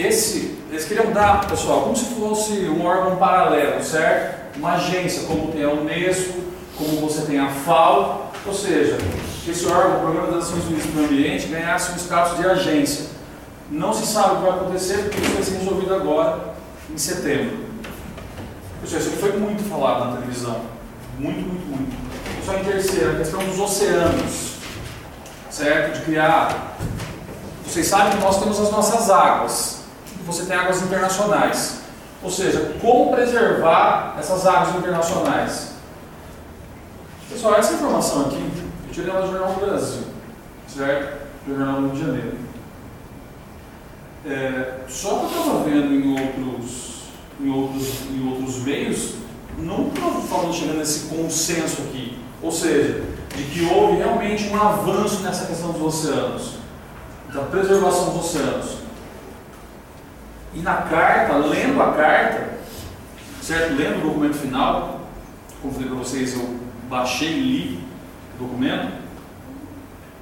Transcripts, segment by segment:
eles queriam dar, pessoal, como se fosse um órgão paralelo, certo? Uma agência, como tem a Unesco, como você tem a FAO, ou seja, que esse órgão, o Programa das Nações Unidas para o Meio Ambiente, ganhasse um status de agência. Não se sabe o que vai acontecer, porque isso vai ser resolvido agora, em setembro. Pessoal, isso aqui foi muito falado na televisão. Muito. Pessoal, em terceiro, a questão dos oceanos, certo? De criar... Vocês sabem que nós temos as nossas águas. Você tem águas internacionais. Ou seja, como preservar essas águas internacionais? Pessoal, essa informação aqui, eu tirei ela do Jornal do Brasil, certo? Do Jornal do Rio de Janeiro. Só que eu estava vendo em outros meios, não estava chegando nesse consenso aqui. Ou seja, de que houve realmente um avanço nessa questão dos oceanos, da preservação dos oceanos. E na carta, lendo a carta, certo? Lendo o documento final, como falei para vocês, eu baixei e li o documento.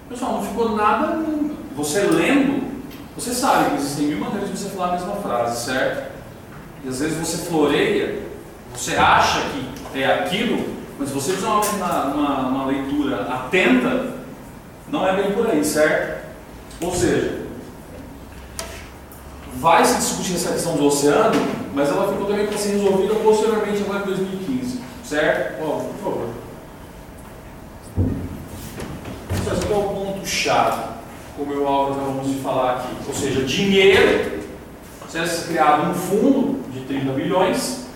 Pessoal, não ficou nada. Você lendo, você sabe que existem mil maneiras de você falar a mesma frase, certo? E às vezes você floreia, você acha que é aquilo, mas se você fizer uma leitura atenta, não é bem por aí, certo? Ou seja, vai se discutir essa questão do oceano, mas ela ficou também para ser resolvida posteriormente agora em 2015, certo? Por favor. Esse aqui é o ponto-chave, como eu acabamos de falar aqui. Ou seja, dinheiro, ser criado um fundo de 30 bilhões,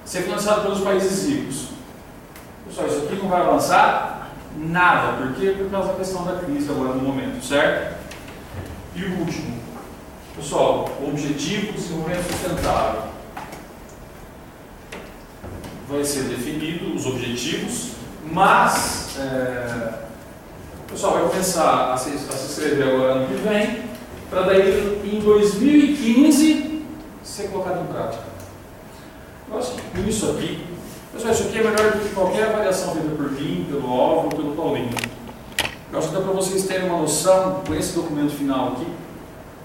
ser financiado pelos países ricos. Pessoal, isso aqui não vai avançar nada. Por quê? Por causa da questão da crise agora no momento, certo? E o último, pessoal, o objetivo do desenvolvimento sustentável. Vai ser definido os objetivos, mas o pessoal vai começar a se inscrever agora ano que vem, para daí em 2015 ser colocado em prática. Eu acho que com isso aqui, pessoal, isso aqui é melhor do que qualquer avaliação feita por mim, pelo Álvaro ou pelo Paulinho. Eu acho que dá para vocês terem uma noção, com esse documento final aqui,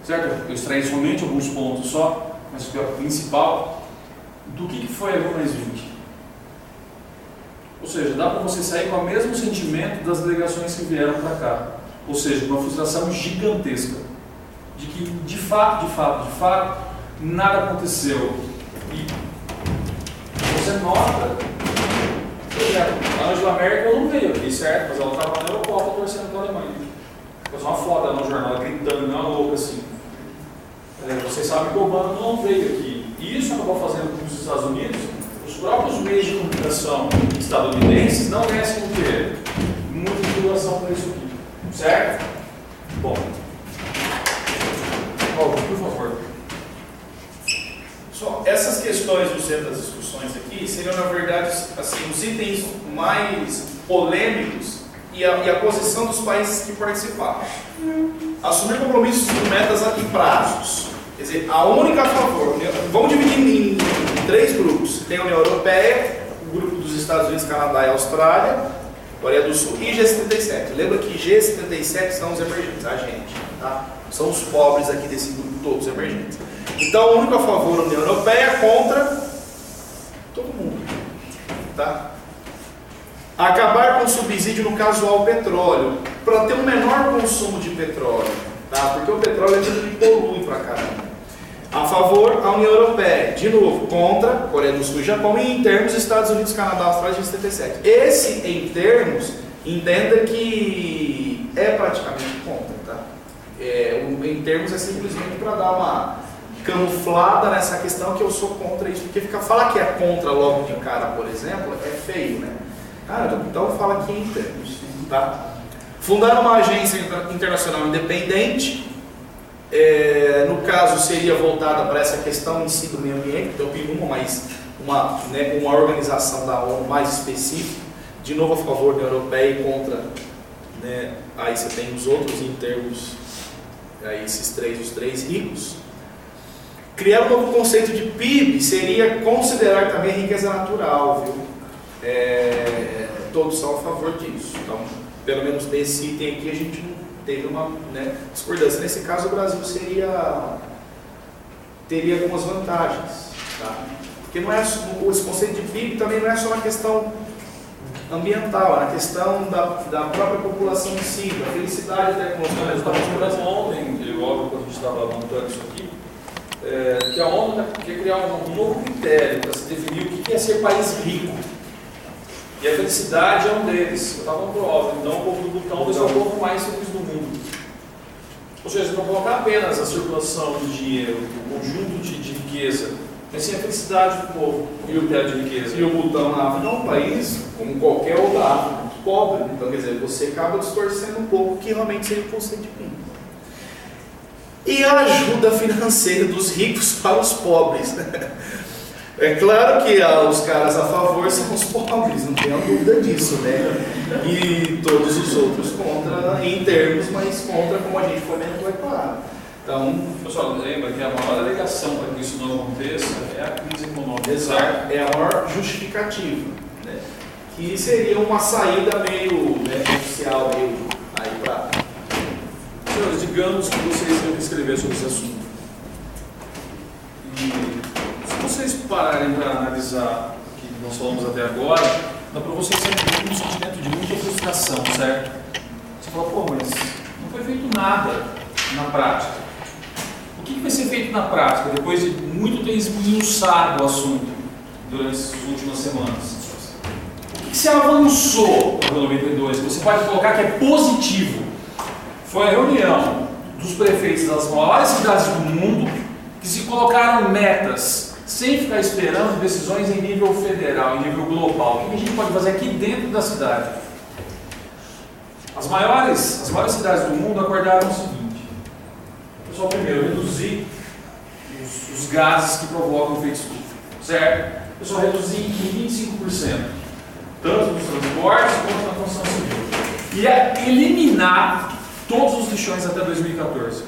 certo? Eu extraí somente alguns pontos só, mas o que é o principal, do que foi a V+20. Ou seja, dá para você sair com o mesmo sentimento das delegações que vieram para cá. Ou seja, uma frustração gigantesca. De que, de fato, nada aconteceu. E você nota, por exemplo, a Angela Merkel não veio aqui, certo? Mas ela estava na Europa torcendo pela Alemanha. Faz uma foto no jornal, ela gritando, não louca assim. Vocês sabem que o Obama não veio aqui. E isso acabou fazendo com que os Estados Unidos, os próprios meios de comunicação estadunidenses, não dessem o quê? Muita divulgação para isso aqui. Certo? Bom. Por favor. Só essas questões do centro das discussões aqui seriam, na verdade, assim, os itens mais polêmicos e a posição dos países que participaram. Assumir compromissos com metas e prazos. Quer dizer, a única a favor. Vamos dividir em três grupos. Tem a União Europeia, o grupo dos Estados Unidos, Canadá e Austrália, Coreia do Sul e G77. Lembra que G77 são os emergentes, a gente, tá? São os pobres aqui desse grupo, todos emergentes. Então, o único a favor da União Europeia contra todo mundo, tá? Acabar com o subsídio no caso ao petróleo, para ter um menor consumo de petróleo, tá? Porque o petróleo é tudo que polui pra caramba. A favor, a União Europeia, de novo, contra Coreia do Sul e Japão, e em termos Estados Unidos, Canadá, Austrália e 77. Esse, em termos, entenda que é praticamente contra, tá? Em termos é simplesmente para dar uma camuflada nessa questão que eu sou contra isso, porque falar que é contra logo de cara, por exemplo, é feio, né? Cara, então fala aqui em termos, tá? Fundar uma agência internacional independente, no caso seria voltada para essa questão em si do meio ambiente, então mas uma organização da ONU mais específica, de novo a favor da europeia e contra, né, aí você tem os outros em termos, aí os três ricos. Criar um novo conceito de PIB seria considerar também a riqueza natural, viu? Todos são a favor disso, então pelo menos nesse item aqui a gente não teve uma, né, discordância. Nesse caso o Brasil seria teria algumas vantagens, tá? Porque não é, esse conceito de PIB também não é só uma questão ambiental, é uma questão da própria população em si, da felicidade até com os Eu estava lembrando ontem, óbvio, quando a gente estava montando isso aqui, que a ONU quer criar um novo critério para se definir o que é ser país rico. E a felicidade é um deles. Eu estava falando óbvio, então o povo do Butão vai ser o povo mais feliz do mundo. Ou seja, não colocar apenas a circulação de dinheiro, o conjunto de riqueza, mas sim a felicidade do povo e o teto de riqueza. E o Butão na África é um país, como qualquer outro da África, muito pobre. Então, quer dizer, você acaba distorcendo um pouco o que realmente seria o conceito de PIB. E a ajuda financeira dos ricos para os pobres. É claro que os caras a favor são os pobres, não tenho dúvida disso, né? E todos os outros contra, em termos, mas contra como a gente foi mesmo declarado. Então, pessoal, lembra que a maior alegação para que isso não aconteça é a crise econômica. exato, é a maior justificativa, né? Que seria uma saída meio, né, oficial, meio aí para... Senhores, digamos que vocês devem escrever sobre esse assunto. E se vocês pararem para analisar o que nós falamos até agora, dá para vocês sentirem um sentimento de muita frustração, certo? Você fala, pô, mas não foi feito nada na prática. O que vai ser feito na prática, depois de muito ter esmiuçado o assunto durante essas últimas semanas? O que se avançou no 92? Você pode colocar que é positivo. Foi a reunião dos prefeitos das maiores cidades do mundo que se colocaram metas sem ficar esperando decisões em nível federal, em nível global. O que a gente pode fazer aqui dentro da cidade? As maiores cidades do mundo acordaram o seguinte: pessoal, primeiro, reduzir os gases que provocam efeito estufa, certo? Pessoal, reduzir em 25%, tanto nos transportes quanto na construção civil. E eliminar todos os lixões até 2014.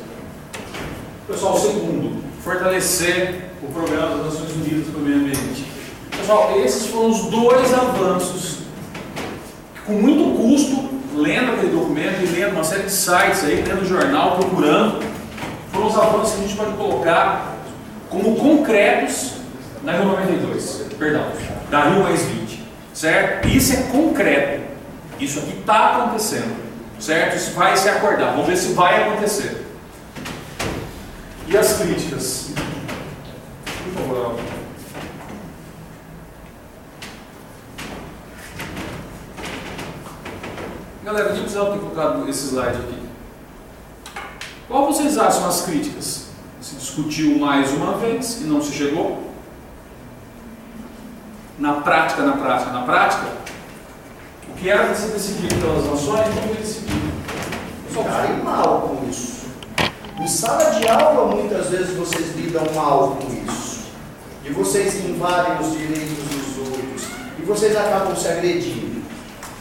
Pessoal, segundo, fortalecer o programa das Nações Unidas para o Meio Ambiente. Pessoal, esses foram os dois avanços que, com muito custo, lendo aquele documento e lendo uma série de sites aí, lendo o jornal, procurando, foram os avanços que a gente pode colocar como concretos na Rio 92, perdão, da Rio mais 20, certo? Isso é concreto, isso aqui está acontecendo. Certo? Isso vai se acordar. Vamos ver se vai acontecer. E as críticas? Por favor, Alvin. Galera, a gente precisava ter colocado esse slide aqui. Qual vocês acham as críticas? Se discutiu mais uma vez e não se chegou? Na prática, o que era para ser decidido pelas nações não foi decidido. Ficarem mal com isso. Em sala de aula, muitas vezes vocês lidam mal com isso. E vocês invadem os direitos dos outros. E vocês acabam se agredindo.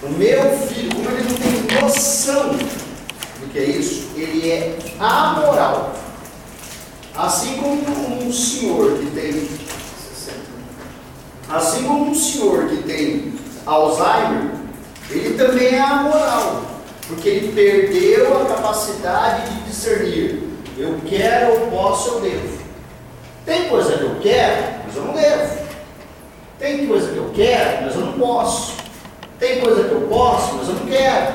O meu filho, como ele não tem noção do que é isso, ele é amoral. Assim como um senhor que tem Alzheimer, ele também é amoral, porque ele perdeu a capacidade de discernir. Eu quero, eu posso, eu devo. Tem coisa que eu quero, mas eu não devo. Tem coisa que eu quero, mas eu não posso. Tem coisa que eu posso, mas eu não quero.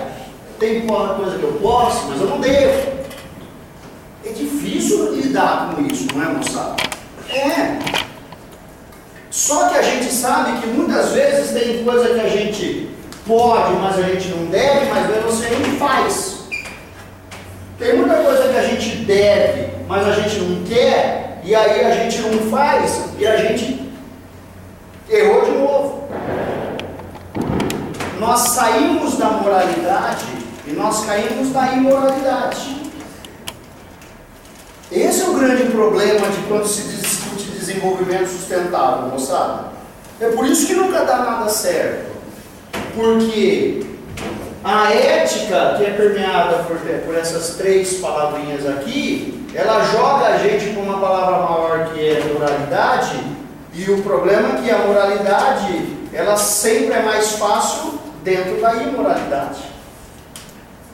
Tem coisa que eu posso, mas eu não devo. É difícil lidar com isso, não é, moçada? É. Só que a gente sabe que muitas vezes tem coisa que a gente pode, mas a gente não deve, mas você não faz. Tem muita coisa que a gente deve, mas a gente não quer, e aí a gente não faz, e a gente errou de novo. Nós saímos da moralidade e nós caímos na imoralidade. Esse é o grande problema de quando se discute desenvolvimento sustentável, moçada. É por isso que nunca dá nada certo. Porque a ética que é permeada por essas três palavrinhas aqui, ela joga a gente com uma palavra maior que é moralidade, e o problema é que a moralidade, ela sempre é mais fácil dentro da imoralidade.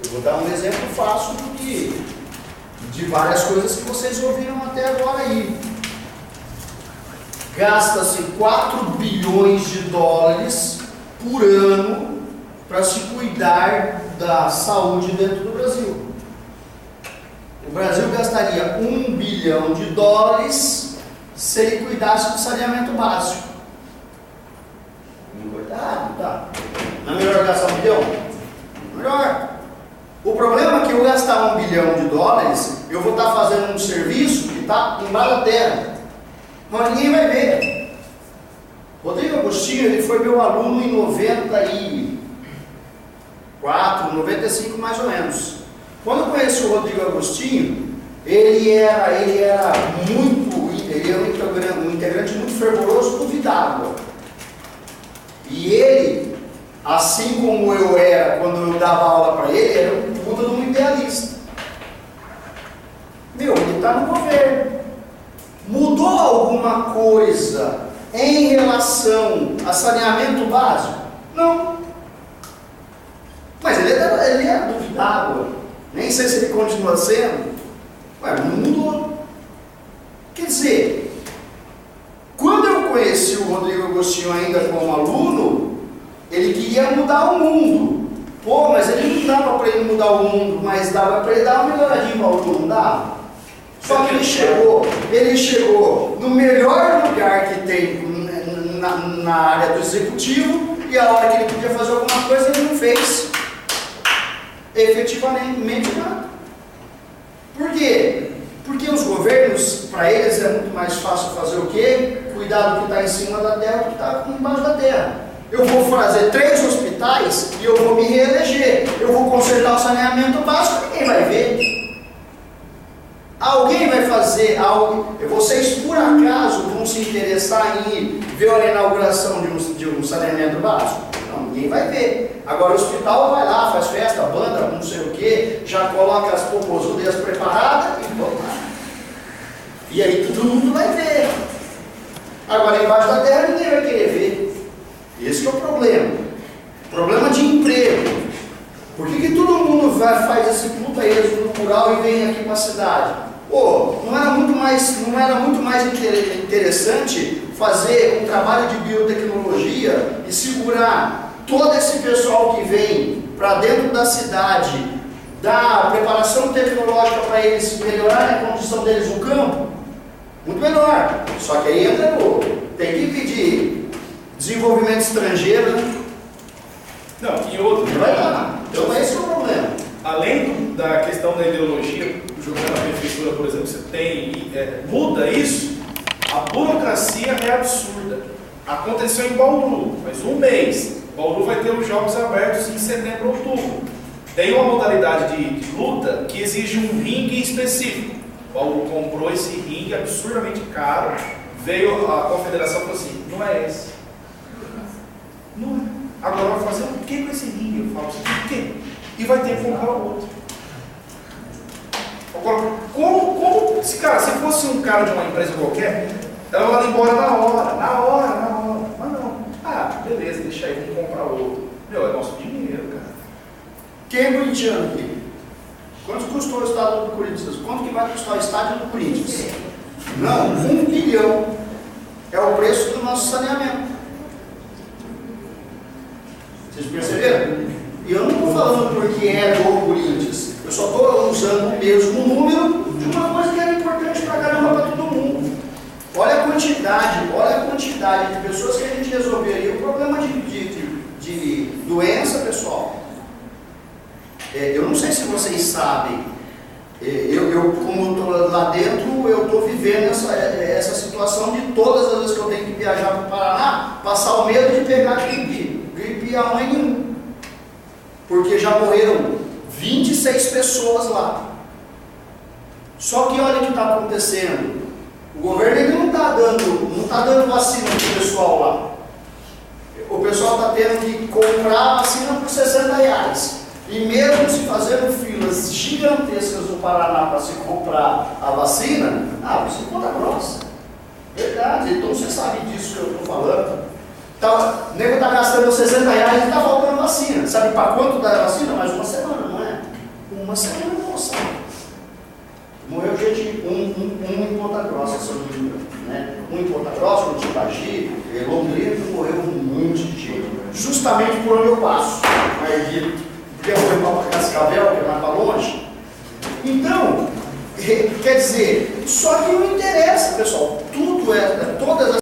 Eu vou dar um exemplo fácil de várias coisas que vocês ouviram até agora aí. gasta-se 4 bilhões de dólares por ano para se cuidar da saúde dentro do Brasil. O Brasil gastaria 1 bilhão de dólares se ele cuidasse do saneamento básico. Tá. Não é melhor gastar 1 bilhão? Melhor. O problema é que eu gastar 1 bilhão de dólares, eu vou estar fazendo um serviço que está embaixo da terra. Mas ninguém vai ver. Rodrigo Agostinho, ele foi meu aluno em 94, 95 mais ou menos. Quando eu conheci o Rodrigo Agostinho, ele era um integrante muito fervoroso do Vidágua. E ele, assim como eu era quando eu dava aula para ele, era um puta de um idealista. Ele está no governo. Mudou alguma coisa em relação a saneamento básico? Não. Mas ele é do Vidágua. Nem sei se ele continua sendo. Mas não mudou. Quer dizer, quando eu conheci o Rodrigo Agostinho ainda como aluno, ele queria mudar o mundo. Mas ele não dava para ele mudar o mundo, mas dava para ele dar uma melhoradinha ao mundo, não dava? Só que ele chegou no melhor lugar que tem na área do executivo, e a hora que ele podia fazer alguma coisa, ele não fez efetivamente nada. Por quê? Porque os governos, para eles é muito mais fácil fazer o quê? Cuidar do que está em cima da terra do que está embaixo da terra. Eu vou fazer 3 hospitais e eu vou me reeleger. Eu vou consertar o saneamento básico, ninguém vai ver. Alguém vai fazer algo. Vocês por acaso vão se interessar em ver a inauguração de um saneamento básico? Não, ninguém vai ver. Agora o hospital vai lá, faz festa, banda, não sei o que, já coloca as popozudas preparadas e vamos lá. E aí todo mundo vai ver. Agora embaixo da terra ninguém vai querer ver. Esse que é o problema. Problema de emprego. Por que todo mundo faz esse puta êxodo rural e vem aqui para a cidade? Não era muito mais interessante fazer um trabalho de biotecnologia e segurar todo esse pessoal que vem para dentro da cidade, dar preparação tecnológica para eles melhorarem a condição deles no campo? Muito melhor. Só que aí entra tem que pedir desenvolvimento estrangeiro, né? Não, e outro. Vai lá. Então esse é o problema. Além da questão da ideologia, jogando na prefeitura, por exemplo, você tem, muda isso, a burocracia é absurda. Aconteceu em Bauru, faz um mês. Bauru vai ter os Jogos Abertos em setembro, outubro. Tem uma modalidade de luta que exige um ringue específico. Bauru comprou esse ringue absurdamente caro, veio a confederação e falou assim, não é esse. Não é. Agora vai fazer o que com esse ringue? Eu falo assim, o quê? E vai ter que comprar o outro. Agora, como se fosse um cara de uma empresa qualquer, ela vai embora na hora. Mas não. Beleza, deixa aí, vamos comprar o outro. É nosso dinheiro, cara. Quem é corintiano aqui? Quanto custou o estádio do Corinthians? Quanto que vai custar o estádio do Corinthians? Não, 1 bilhão é o preço do nosso saneamento. Vocês perceberam? E eu não estou falando porque é do Corinthians. Eu só estou usando o mesmo número de uma coisa que era importante pra caramba para todo mundo. Olha a quantidade de pessoas que a gente resolveria o problema de doença, pessoal. Eu não sei se vocês sabem, como eu estou lá dentro, eu estou vivendo essa situação de todas as vezes que eu tenho que viajar para o Paraná, passar o medo de pegar gripe A1N1. Porque já morreram 26 pessoas lá. Só que olha o que está acontecendo. O governo ele não está dando vacina para o pessoal lá. O pessoal está tendo que comprar a vacina por R$60. E mesmo se fazendo filas gigantescas no Paraná para se comprar a vacina, você conta grossa. Verdade, então você sabe disso que eu estou falando. O nego está gastando R$60 e está faltando vacina. Sabe para quanto dá a vacina? Mais uma semana, não é? Uma semana, moça. Morreu gente, um em Ponta Grossa, se eu não me engano, né? um em Ponta Grossa, um em Tibagi, Londrina, morreu um monte de gente. Justamente por onde eu passo. Porque eu vou para Cascavel, que é mais para longe. Então, quer dizer, só que não interessa, pessoal. Tudo todas as